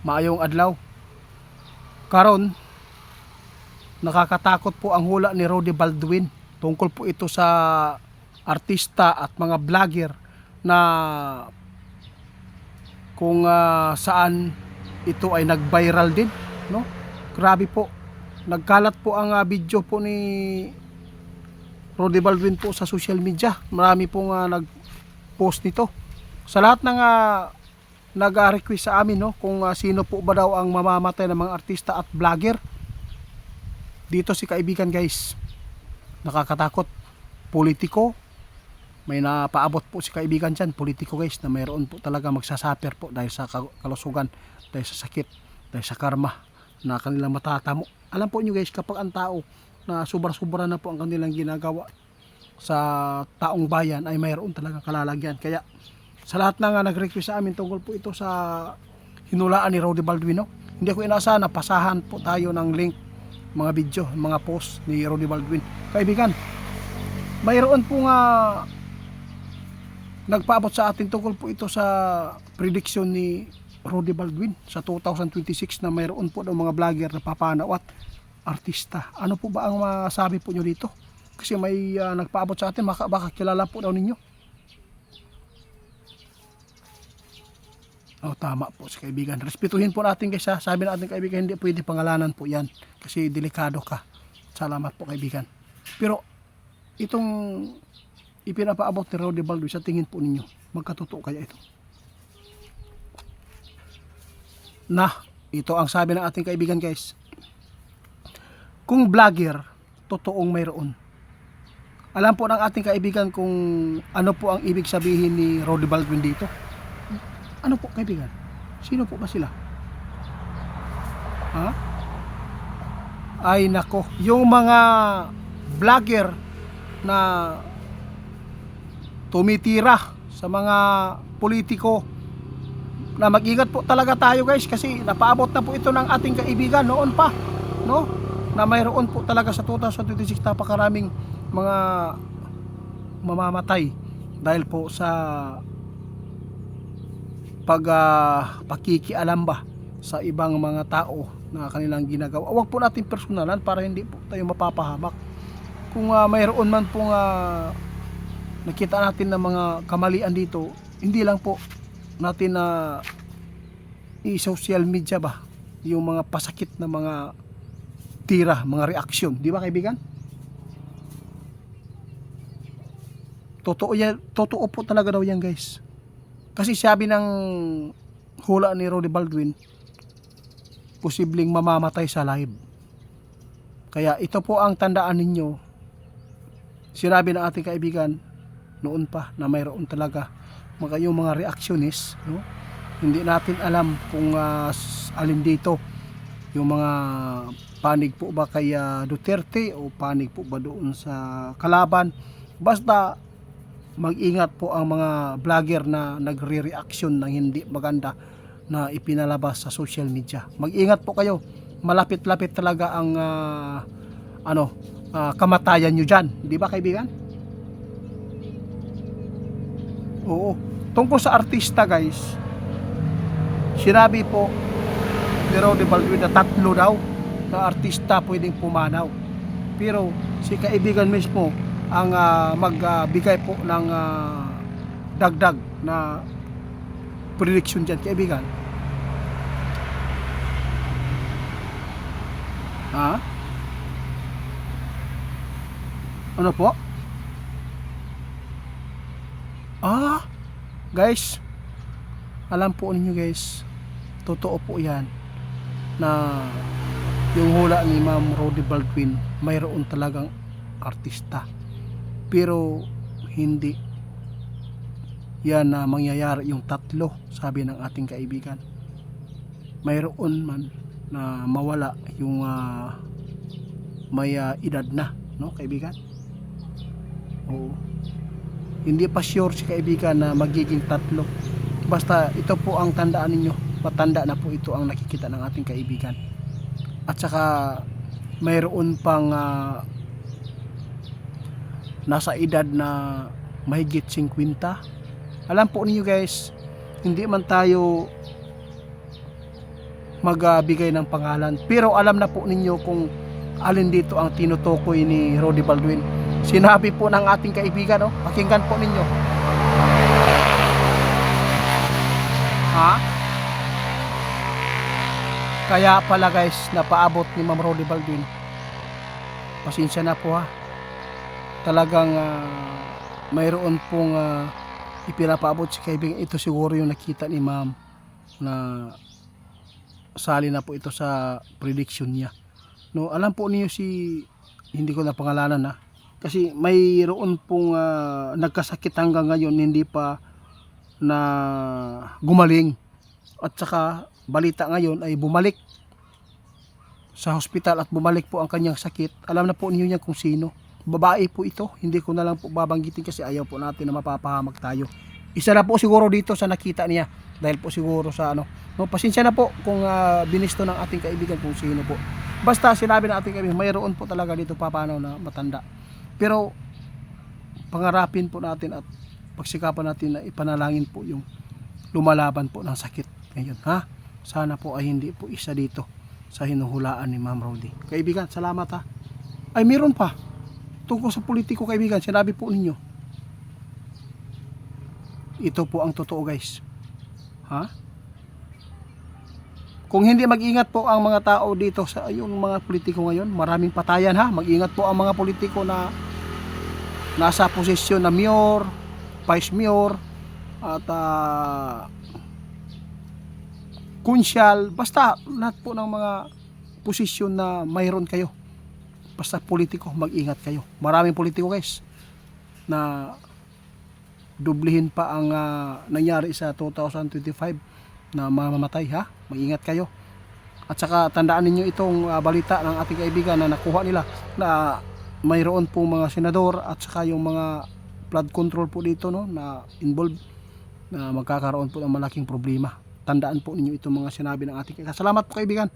Maayong adlaw. Karon, nakakatakot po ang hula ni Rudy Baldwin. Tungkol po ito sa artista at mga vlogger na kung saan ito ay nag-viral din, no? Grabe po. Nagkalat po ang video po ni Rudy Baldwin po sa social media. Marami pong nag-post nito. Sa lahat ng nag-request sa amin, no, kung sino po ba daw ang mamamatay ng mga artista at vlogger, dito si kaibigan, guys. Nakakatakot. Politiko. May napaabot po si kaibigan dyan, politiko, guys, na mayroon po talaga magsasuffer po dahil sa kalusugan, dahil sa sakit, dahil sa karma na kanilang matatamo. Alam po nyo, guys, kapag ang tao na sobra-sobra na po ang kanilang ginagawa sa taong bayan ay mayroon talaga kalalagyan. Kaya sa lahat na nag-request sa amin tungkol po ito sa hinulaan ni Rudy Baldwin, no? Hindi ko inaasahan na pasahan po tayo ng link, mga video, mga post ni Rudy Baldwin. Kaibigan, mayroon po nga nagpaabot sa atin tungkol po ito sa prediction ni Rudy Baldwin sa 2026 na mayroon po ng mga vlogger na papanaw at artista. Ano po ba ang masabi po nyo dito? Kasi may nagpaabot sa atin, baka kilala po daw ninyo. Oh, tama po si kaibigan. Respetuhin po natin, guys, ha. Sabi natin, kaibigan, hindi pwede pangalanan po yan kasi delikado ka. Salamat po, kaibigan. Pero itong ipinapaabot ni Rudy Baldwin, sa tingin po ninyo, magkatotoo kaya ito? Ito ang sabi ng ating kaibigan, guys. Kung vlogger, totoong mayroon. Alam po ng ating kaibigan kung ano po ang ibig sabihin ni Rudy Baldwin dito. Ano po, kaibigan? Sino po ba sila? Ha? Ay nako, yung mga vlogger na tumitira sa mga politiko, na mag-ingat po talaga tayo, guys, kasi napaabot na po ito ng ating kaibigan noon pa, no? Na mayroon po talaga sa 2026 napakaraming mga mamamatay dahil po sa pakikialam ba sa ibang mga tao na kanilang ginagawa. Huwag po natin personalan para hindi po tayo mapapahamak. Kung mayroon man pong nakita natin na mga kamalian dito, hindi lang po natin na i-social media ba yung mga pasakit na mga tira, mga reaksyon, di ba, kaibigan? Totoo po talaga daw yan, guys. Kasi sabi ng hula ni Rudy Baldwin, posibleng mamamatay sa live. Kaya ito po ang tandaan ninyo. Sinabi ng ating kaibigan noon pa na mayroon talaga yung mga reactionist, no? Hindi natin alam kung alin dito yung mga panig po ba kay Duterte o panig po ba doon sa kalaban. Basta mag-ingat po ang mga vlogger na nagre-reaction ng hindi maganda na ipinalabas sa social media. Mag-ingat po kayo. Malapit-lapit talaga ang kamatayan nyo dyan. Di ba, kaibigan? Oo. Tungkol sa artista, guys, sinabi po ni Rudy Baldwin na 3 daw na artista pwedeng pumanaw. Pero si kaibigan mismo ang magbigay po ng dagdag na prediction dyan, kaibigan. Ha? Ano po? Guys, alam po ninyo, guys, totoo po yan na yung hula ni Ma'am Rudy Baldwin, mayroon talagang artista, pero hindi yan na mangyayari yung 3, sabi ng ating kaibigan. Mayroon man na mawala yung may edad na, no, kaibigan? Oo. Hindi pa sure si kaibigan na magiging 3. Basta ito po ang tandaan ninyo, matanda na po ito ang nakikita ng ating kaibigan. At saka mayroon pang nasa edad na mahigit 50. Alam po niyo, guys, hindi man tayo magbigay ng pangalan. Pero alam na po ninyo kung alin dito ang tinutukoy ni Roddy Baldwin. Sinabi po ng ating kaibigan, pakinggan po ninyo. Ha? Kaya pala guys, napaabot ni Ma'am Roddy Baldwin. Pasensya na po ha. Talagang mayroon pong ipinapaabot si kaibigan. Ito siguro yung nakita ni Ma'am na sali na po ito sa prediction niya. No, alam po niyo hindi ko na pangalanan ha. Kasi mayroon pong nagkasakit hanggang ngayon hindi pa na gumaling. At saka balita ngayon ay bumalik sa hospital at bumalik po ang kanyang sakit. Alam na po niyo niya kung sino. Babae po ito. Hindi ko na lang po babanggitin kasi ayaw po natin na mapapahamak tayo. Isa na po siguro dito sa nakita niya. Dahil po siguro sa no, pasensya na po kung binisto ng ating kaibigan kung sino po. Basta sinabi ng ating kaibigan, mayroon po talaga dito papano na matanda. Pero pangarapin po natin at pagsikapan natin na ipanalangin po yung lumalaban po ng sakit ngayon ha. Sana po ay hindi po isa dito sa hinuhulaan ni Ma'am Roddy. Kaibigan, salamat ha. Ay meron pa tungkol sa politiko kaibigan, sinabi po ninyo. Ito po ang totoo guys. Ha? Kung hindi mag-ingat po ang mga tao dito sa yung mga politiko ngayon, maraming patayan ha. Mag-ingat po ang mga politiko na nasa posisyon na mayor, vice mayor at kunsyal, basta lahat po ng mga posisyon na mayroon kayo. Basta politiko, mag-ingat kayo. Maraming politiko guys na dublihin pa ang nangyari sa 2025 na mamamatay ha. Mag-ingat kayo. At saka tandaan ninyo itong balita ng ating kaibigan na nakuha nila na mayroon po mga senador at saka yung mga flood control po dito no na involved na magkakaroon po ng malaking problema. Tandaan po ninyo itong mga sinabi ng ating kaibigan. Salamat po kaibigan.